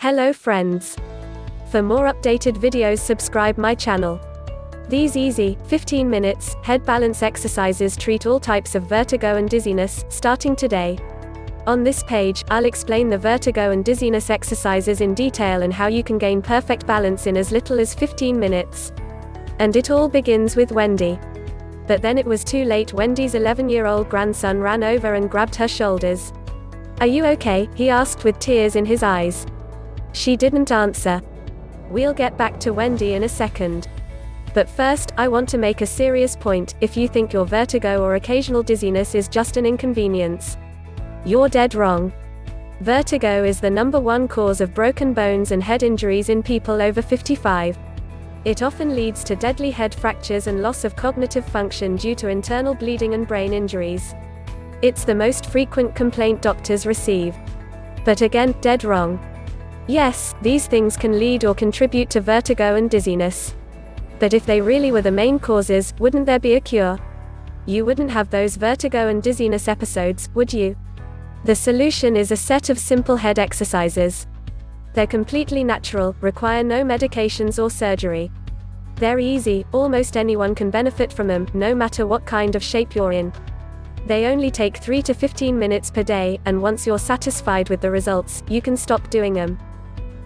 Hello friends. For more updated videos, subscribe my channel. These easy, 15 minutes, head balance exercises treat all types of vertigo and dizziness, starting today. On this page, I'll explain the vertigo and dizziness exercises in detail and how you can gain perfect balance in as little as 15 minutes. And it all begins with Wendy. But then it was too late. Wendy's 11-year-old grandson ran over and grabbed her shoulders. "Are you okay?" he asked with tears in his eyes. She didn't answer. We'll get back to Wendy in a second. But first, I want to make a serious point. If you think your vertigo or occasional dizziness is just an inconvenience, you're dead wrong. Vertigo is the #1 cause of broken bones and head injuries in people over 55. It often leads to deadly head fractures and loss of cognitive function due to internal bleeding and brain injuries. It's the most frequent complaint doctors receive. But again, dead wrong. Yes, these things can lead or contribute to vertigo and dizziness. But if they really were the main causes, wouldn't there be a cure? You wouldn't have those vertigo and dizziness episodes, would you? The solution is a set of simple head exercises. They're completely natural, require no medications or surgery. They're easy, almost anyone can benefit from them, no matter what kind of shape you're in. They only take 3 to 15 minutes per day, and once you're satisfied with the results, you can stop doing them.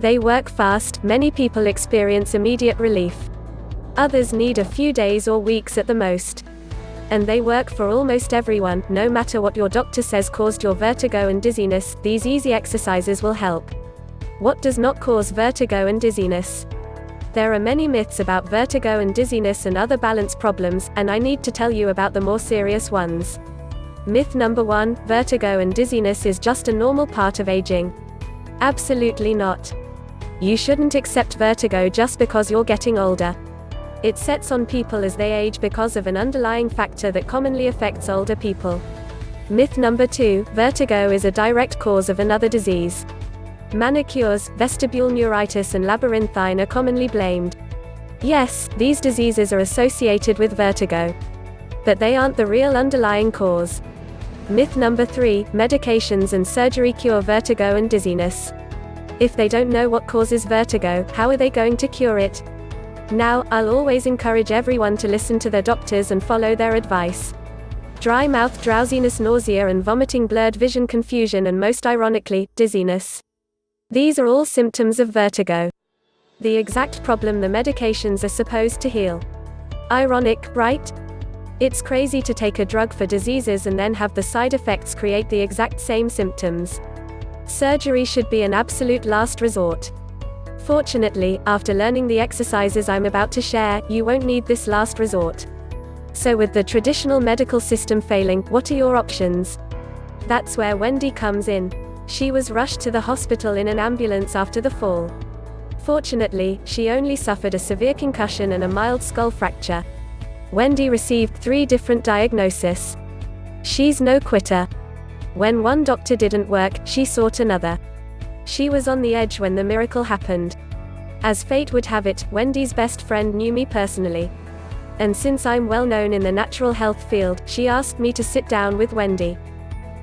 They work fast, many people experience immediate relief. Others need a few days or weeks at the most. And they work for almost everyone, no matter what your doctor says caused your vertigo and dizziness. These easy exercises will help. What does not cause vertigo and dizziness? There are many myths about vertigo and dizziness and other balance problems, and I need to tell you about the more serious ones. Myth number 1, vertigo and dizziness is just a normal part of aging. Absolutely not. You shouldn't accept vertigo just because you're getting older. It sets on people as they age because of an underlying factor that commonly affects older people. Myth number 2, vertigo is a direct cause of another disease. Manicures, vestibular neuritis and labyrinthine are commonly blamed. Yes, these diseases are associated with vertigo. But they aren't the real underlying cause. Myth number 3, medications and surgery cure vertigo and dizziness. If they don't know what causes vertigo, how are they going to cure it? Now, I'll always encourage everyone to listen to their doctors and follow their advice. Dry mouth, drowsiness, nausea and vomiting, blurred vision, confusion and most ironically, dizziness. These are all symptoms of vertigo. The exact problem the medications are supposed to heal. Ironic, right? It's crazy to take a drug for diseases and then have the side effects create the exact same symptoms. Surgery should be an absolute last resort. Fortunately, after learning the exercises I'm about to share, you won't need this last resort. So with the traditional medical system failing, what are your options? That's where Wendy comes in. She was rushed to the hospital in an ambulance after the fall. Fortunately, she only suffered a severe concussion and a mild skull fracture. Wendy received 3 different diagnoses. She's no quitter. When one doctor didn't work, she sought another. She was on the edge when the miracle happened. As fate would have it, Wendy's best friend knew me personally. And since I'm well known in the natural health field, she asked me to sit down with Wendy.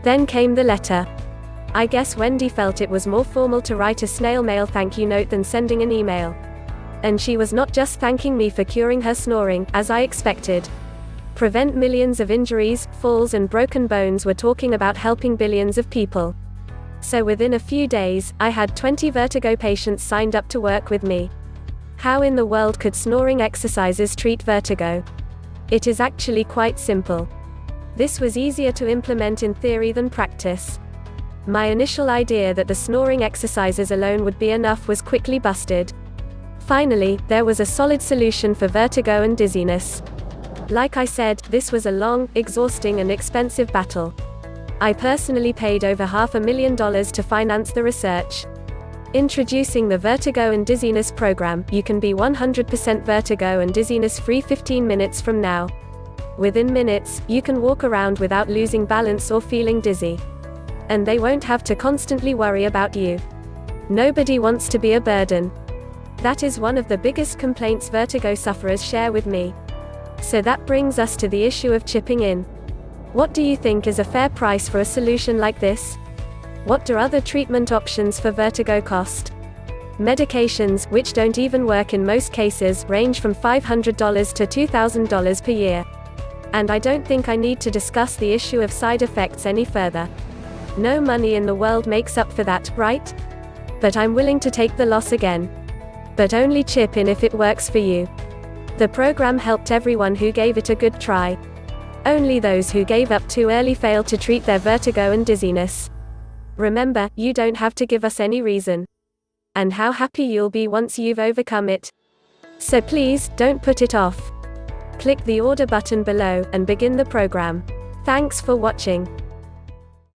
Then came the letter. I guess Wendy felt it was more formal to write a snail mail thank you note than sending an email. And she was not just thanking me for curing her snoring, as I expected. Prevent millions of injuries, falls and broken bones. We're talking about helping billions of people. So within a few days, I had 20 vertigo patients signed up to work with me. How in the world could snoring exercises treat vertigo? It is actually quite simple. This was easier to implement in theory than practice. My initial idea that the snoring exercises alone would be enough was quickly busted. Finally, there was a solid solution for vertigo and dizziness. Like I said, this was a long, exhausting and expensive battle. I personally paid over $500,000 to finance the research. Introducing the Vertigo and Dizziness program, you can be 100% vertigo and dizziness free 15 minutes from now. Within minutes, you can walk around without losing balance or feeling dizzy. And they won't have to constantly worry about you. Nobody wants to be a burden. That is one of the biggest complaints vertigo sufferers share with me. So that brings us to the issue of chipping in. What do you think is a fair price for a solution like this? What do other treatment options for vertigo cost? Medications, which don't even work in most cases, range from $500 to $2,000 per year. And I don't think I need to discuss the issue of side effects any further. No money in the world makes up for that, right? But I'm willing to take the loss again. But only chip in if it works for you. The program helped everyone who gave it a good try. Only those who gave up too early failed to treat their vertigo and dizziness. Remember, you don't have to give us any reason. And how happy you'll be once you've overcome it. So please, don't put it off. Click the order button below, and begin the program. Thanks for watching.